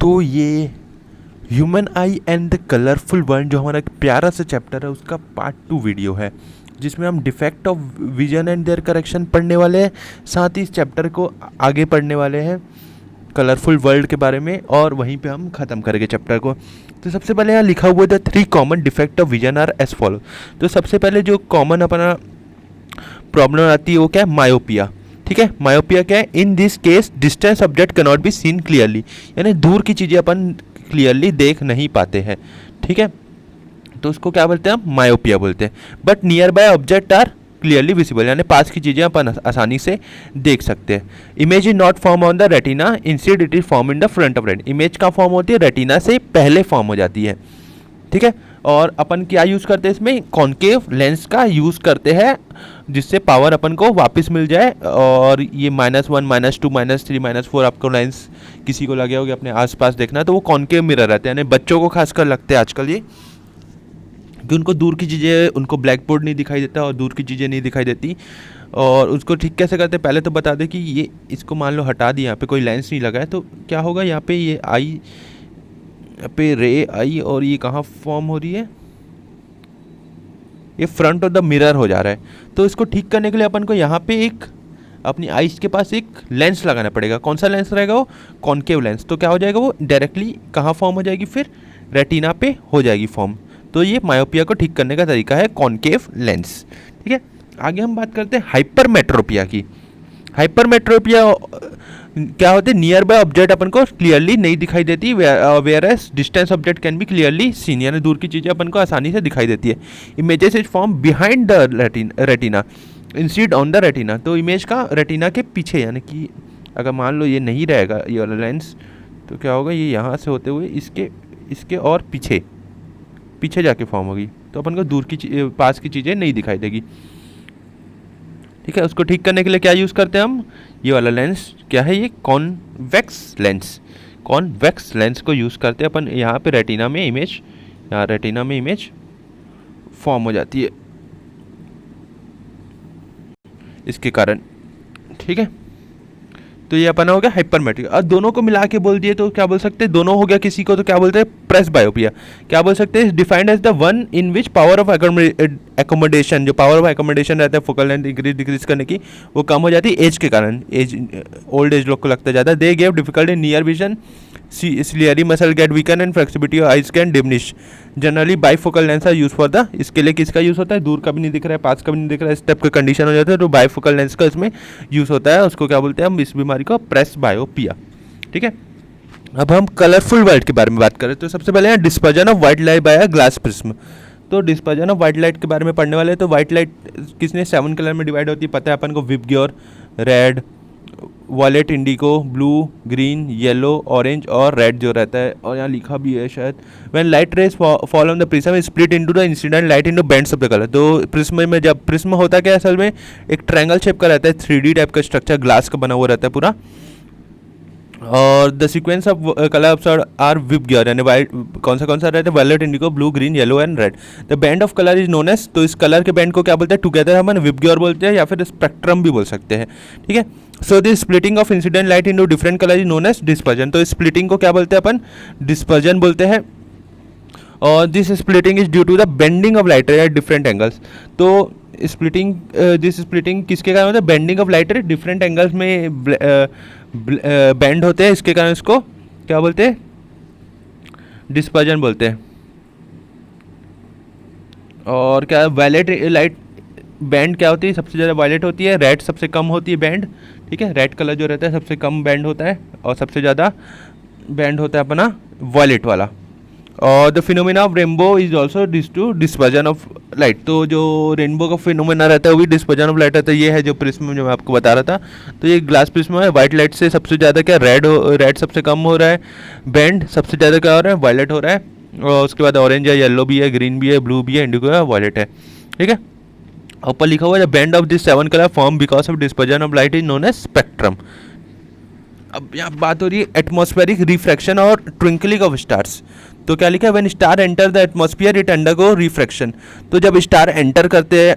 तो ये human I and the colourful world जो हमारा एक प्यारा सा चैप्टर है उसका पार्ट 2 वीडियो है, जिसमें हम defect of vision and their correction पढ़ने वाले हैं। साथ ही इस चैप्टर को आगे पढ़ने वाले हैं कलरफुल वर्ल्ड के बारे में, और वहीं पे हम ख़त्म करेंगे चैप्टर को। तो सबसे पहले यहाँ लिखा हुआ the 3 common defect of vision are as follow. तो सबसे पहले जो कॉमन अपना प्रॉब्लम आती है वो क्या है? मायोपिया। ठीक है, मायोपिया क्या है? In this case distance object can not be seen clearly, यानी दूर की चीज़ें अपन क्लियरली देख नहीं पाते हैं। ठीक है, तो उसको क्या बोलते हैं? हम मायोपिया बोलते हैं। But nearby object are clearly visible, यानी पास की चीज़ें अपन आसानी से देख सकते हैं। Image is not form on the retina, instead it is form in the front of retina. Image का फॉर्म होती है रेटिना से पहले फॉर्म हो जाती है। ठीक है, और अपन क्या यूज़ करते हैं इसमें? कॉन्केव लेंस का यूज़ करते हैं, जिससे पावर अपन को वापस मिल जाए। और ये -1, -2, -3, -4 आपको लेंस किसी को लगे होगे अपने आसपास देखना, तो वो कॉन्केव मिरर रहते हैं, यानी बच्चों को खासकर लगते हैं आजकल ये, कि उनको दूर की चीज़ें, उनको ब्लैक बोर्ड नहीं दिखाई देता और दूर की चीज़ें नहीं दिखाई देती। और उसको ठीक कैसे करते हैं? पहले तो बता दें कि ये इसको मान लो हटा दिया, यहाँ पे कोई लेंस नहीं लगा है, तो क्या होगा? यहाँ पे ये आई, यहाँ पे रे आई, और ये कहाँ फॉर्म हो रही है? ये फ्रंट ऑफ द मिरर हो जा रहा है। तो इसको ठीक करने के लिए अपन को यहाँ पे एक अपनी आइज के पास एक लेंस लगाना पड़ेगा। कौन सा लेंस रहेगा? वो कॉन्केव लेंस। तो क्या हो जाएगा? वो डायरेक्टली कहाँ फॉर्म हो जाएगी? फिर रेटिना पे हो जाएगी फॉर्म। तो ये मायोपिया को ठीक करने का तरीका है कॉन्केव लेंस। ठीक है, आगे हम बात करते हैं हाइपरमेट्रोपिया की। हाइपरमेट्रोपिया क्या होते हैं? नियर बाय ऑब्जेक्ट अपन को क्लियरली नहीं दिखाई देती, whereas distance object can be clearly seen, यानी दूर की चीज़ें अपन को आसानी से दिखाई देती है। Images is form behind the retina instead on the retina. तो इमेज का रेटिना के पीछे, यानी कि अगर मान लो ये नहीं रहेगा ये वाला लेंस, तो क्या होगा? ये यहाँ से होते हुए इसके और पीछे जाके फॉर्म होगी, तो अपन को दूर की पास की चीज़ें नहीं दिखाई देगी। ठीक है, उसको ठीक करने के लिए क्या यूज़ करते हैं हम? ये वाला लेंस क्या है? ये कॉन्वेक्स लेंस। कॉन्वेक्स लेंस को यूज़ करते हैं अपन। यहाँ पे रेटिना में इमेज, यहाँ रेटिना में इमेज फॉर्म हो जाती है इसके कारण। ठीक है, तो ये अपना हो गया हाइपरमेट्रिक। और दोनों को मिला के बोल दिए तो क्या बोल सकते हैं? दोनों हो गया किसी को तो क्या बोलते हैं? Presbyopia. क्या बोल सकते हैं? Defined as the one in which power of accommodation, जो पावर ऑफ एकोमोडेशन रहता है फोकल लेंथ डिक्रीज करने की, वो कम हो जाती है एज के कारण। ओल्ड एज लोग को लगता है ज़्यादा। They gave difficult in near vision, ciliary muscle get weaken and flexibility of eyes can diminish. Generally bifocal lens are use for the, इसके लिए किसका यूज़ होता है? दूर का भी नहीं दिख रहा है, पास का भी नहीं दिख रहा है, इस टाइप का कंडीशन हो जाता है, तो बाईफोकल लेंस का इसमें यूज़ होता है। उसको क्या बोलते हैं हम? इस बीमारी को प्रेस बायोपिया। ठीक है, अब हम कलरफुल वर्ल्ड के बारे में बात करें तो सबसे पहले dispersion of white light by glass prism. तो डिस्पर्जन ऑफ वाइट लाइट के बारे में पढ़ने वाले हैं। तो वाइट लाइट किसने 7 कलर में डिवाइड होती है, पता है अपन को? VIBGYOR, red, wallet Indigo, blue, green, yellow, orange और रेड जो रहता है। और यहाँ लिखा भी है शायद, when light rays fall on the prism split into the incident light into bands of the colour. तो प्रिज्म में जब प्रिज्म होता क्या है? असल में एक ट्रायंगल शेप का रहता है, 3D टाइप का स्ट्रक्चर, ग्लास का बना हुआ रहता है पूरा। और the sequence of colour are VIBGYOR, यानी वाइट कौन सा रहता है? Violet, indigo, blue, green, yellow and red. The band of colour is known as, तो इस कलर के बैंड को क्या बोलते हैं? टुगेदर हम विबग्योर बोलते हैं या फिर स्पेक्ट्रम भी बोल सकते हैं। ठीक है, so this splitting of incident light into different colour is known as dispersion. तो इस स्प्लिटिंग को क्या बोलते हैं अपन? डिस्पर्जन बोलते हैं। और this splitting is due to the bending of light at different angles. तो दिस स्प्लिटिंग किसके कारण होता है? Bending of light different angles में बेंड होते हैं, इसके कारण इसको क्या बोलते हैं? डिस्पर्जन बोलते हैं। और क्या वायलेट लाइट बैंड क्या होती है? सबसे ज़्यादा वायलेट होती है, रेड सबसे कम होती है बैंड। ठीक है, रेड कलर जो रहता है सबसे कम बैंड होता है, और सबसे ज़्यादा बैंड होता है अपना वायलेट वाला। और the phenomena of rainbow is also to dispersion of light. तो जो रेनबो का फिनोमिना रहता है वो भी डिस्पर्जन ऑफ लाइट रहता है। ये है जो प्रिज्म जो मैं आपको बता रहा था। तो ये ग्लास प्रिज्म है, वाइट लाइट से सबसे ज़्यादा क्या? रेड सबसे कम हो रहा है, बैंड सबसे ज़्यादा क्या हो रहा है? वायलेट हो रहा है। और उसके बाद ऑरेंज है, येलो भी है, ग्रीन भी है, ब्लू भी है, इंडिगो है, वायलेट है। ठीक है, ऊपर लिखा हुआ है the band of this 7 colour form because of dispersion of light is known as spectrum. अब यहाँ बात हो रही है एटमॉस्फेरिक रिफ्रैक्शन और ट्विंकलिंग ऑफ स्टार्स। तो क्या लिखा है, when star enter the atmosphere it undergo refraction. तो जब स्टार एंटर करते हैं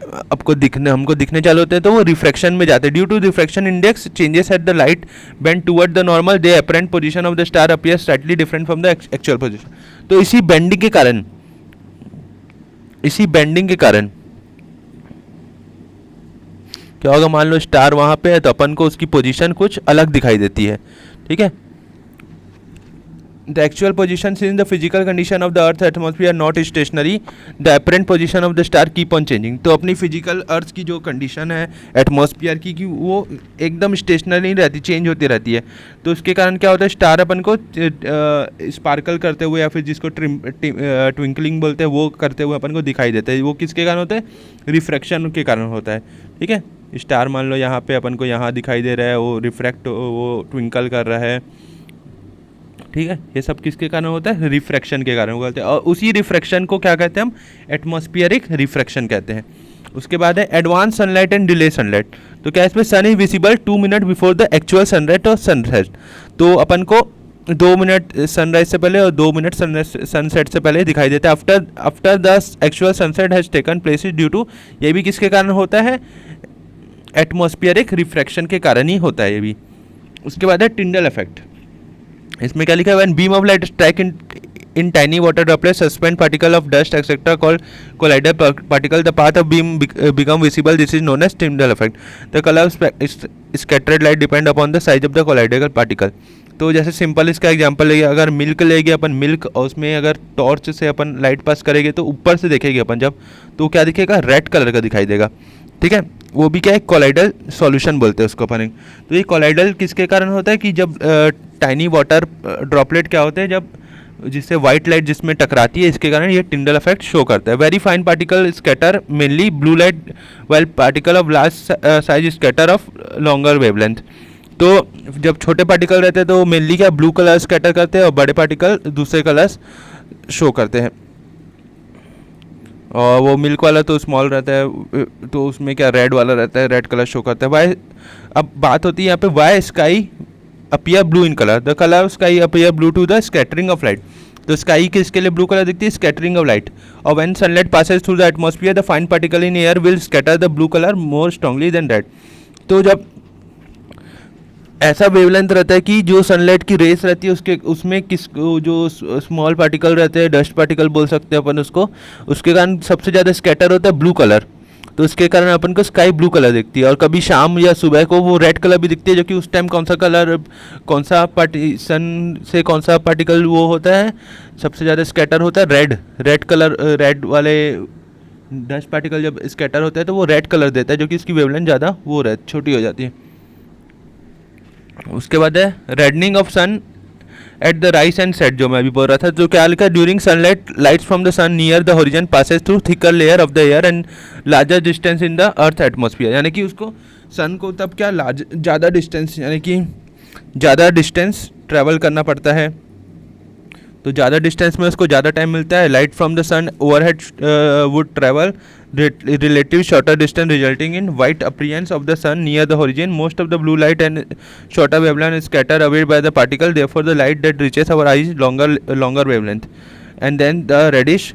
हमको दिखने चालू होते हैं तो वो रिफ्रैक्शन में जाते हैं। Due to refraction index changes at the light bend toward the normal they apparent position of the star appear slightly different from the actual position. तो इसी बेंडिंग के कारण क्या होगा, मान लो स्टार वहाँ पे है तो अपन को उसकी पोजीशन कुछ अलग दिखाई देती है, ठीक है। The actual position in the physical condition of the earth atmosphere not stationary, the apparent position of the star keep on changing. तो अपनी फिजिकल अर्थ की जो कंडीशन है एटमॉस्फेयर की कि वो एकदम स्टेशनरी नहीं रहती, चेंज होती रहती है। तो उसके कारण क्या होता है, स्टार अपन को स्पार्कल करते हुए या फिर जिसको ट्विंकलिंग बोलते हैं वो करते हुए अपन को दिखाई देता है। वो किसके कारण होता है, रिफ्रैक्शन के कारण होता है, ठीक है। स्टार मान लो यहाँ पे अपन को यहाँ दिखाई दे रहा है, वो ट्विंकल कर रहा है, ठीक है। ये सब किसके कारण होता है, रिफ्रैक्शन के कारण होता है। और उसी रिफ्रैक्शन को क्या कहते हैं हम, एटमॉस्फेरिक रिफ्रैक्शन कहते हैं। उसके बाद है advance sunlight and delay sunlight. तो क्या इसमें sun is visible 2 minute before the actual sunrise और सनसेट। तो अपन को 2 मिनट सनराइज से पहले और 2 मिनट सनसेट से पहले दिखाई देता है। After the actual sunset has taken place due to, ये भी किसके कारण होता है, एटमॉस्फेरिक रिफ्रैक्शन के कारण ही होता है ये भी। उसके बाद है टिंडल इफेक्ट। इसमें क्या लिखा है, when beam of light strike in tiny water droplets suspend particle of dust etcetera called colloidal particle the path of beam become visible, this is known as Tyndall effect. The colour of scattered light depend upon the size of the colloidal particle. तो जैसे simple इसका example लेंगे, अगर milk लेंगे अपन, milk और उसमें अगर torch से अपन लाइट पास करेंगे तो ऊपर से देखेंगे अपन जब, तो क्या दिखेगा, रेड कलर का दिखाई देगा, ठीक है। वो भी क्या है, कोलाइडल सॉल्यूशन बोलते हैं उसको अपन। तो ये कोलाइडल किसके कारण होता है कि जब टाइनी वाटर ड्रॉपलेट क्या होते हैं, जब जिससे वाइट लाइट जिसमें टकराती है, इसके कारण ये टिंडल इफेक्ट शो करता है। Very fine particle scatter mainly blue light well particle of large size scatter of longer wavelength. तो जब छोटे पार्टिकल रहते हैं तो मेनली क्या ब्लू कलर स्कैटर करते हैं और बड़े पार्टिकल दूसरे कलर्स शो करते हैं। और वो मिल्क वाला तो स्मॉल रहता है, तो उसमें क्या रेड वाला रहता है, रेड कलर शो करता है। वाई, अब बात होती है यहाँ पे why sky appear blue in colour, the colour of sky appear blue to the scattering of light. तो स्काई किसके लिए ब्लू कलर दिखती है, स्कैटरिंग ऑफ लाइट। और when sunlight passes through the atmosphere the fine particle in air will scatter the blue colour more strongly than red. तो जब ऐसा wavelength रहता है कि जो सनलाइट की रेस रहती है उसमें जो स्मॉल पार्टिकल रहते हैं, डस्ट पार्टिकल बोल सकते हैं अपन उसको, उसके कारण सबसे ज़्यादा स्कैटर होता है ब्लू कलर। तो इसके कारण अपन को स्काई ब्लू कलर दिखती है। और कभी शाम या सुबह को वो रेड कलर भी दिखती है, जो कि उस टाइम कौन सा सन से कौन सा पार्टिकल वो होता है, सबसे ज़्यादा स्कैटर होता है रेड कलर। रेड वाले डस्ट पार्टिकल जब स्कैटर होता है तो वो रेड कलर देता है, जो कि इसकी वेवलेंथ ज़्यादा छोटी हो जाती है। उसके बाद है reddening of sun at the rise and set, जो मैं अभी बोल रहा था। जो क्या लिखा है, during sunlight lights from the sun near the horizon passes through thicker layer of the air and larger distance in the earth atmosphere. यानी कि उसको सन को तब क्या ज़्यादा डिस्टेंस, यानी कि ज़्यादा डिस्टेंस ट्रैवल करना पड़ता है, तो ज़्यादा डिस्टेंस में उसको ज़्यादा टाइम मिलता है। Light from the sun overhead would travel relative shorter distance resulting in white appearance of the sun near the horizon. Most of the blue light and shorter wavelength is scattered away by the particle, therefore the light that reaches our eyes longer wavelength and then the reddish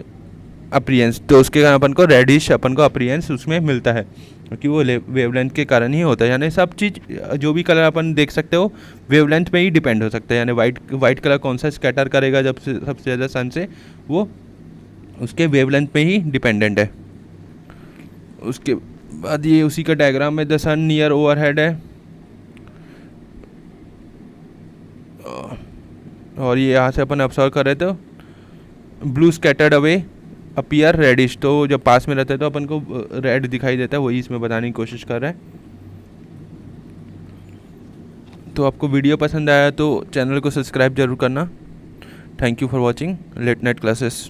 appearance। तो उसके कारण अपन को reddish अपन को appearance उसमें मिलता है, क्योंकि वो वेवलेंथ के कारण ही होता है। यानी सब चीज़ जो भी कलर अपन देख सकते हो वेवलेंथ पे ही डिपेंड हो सकता है। यानी वाइट कलर कौन सा स्कैटर करेगा जब सबसे ज़्यादा सन से, वो उसके वेवलेंथ पे ही डिपेंडेंट है। उसके बाद ये उसी का डायग्राम में द सन नियर ओवरहेड है, और ये यहाँ से अपन ऑब्जर्व कर रहे थे blue scattered away appear reddish. तो जब पास में रहता है तो अपन को रेड दिखाई देता है, वही इसमें बताने की कोशिश कर रहा है। तो आपको वीडियो पसंद आया तो चैनल को सब्सक्राइब जरूर करना। Thank you for watching late night classes.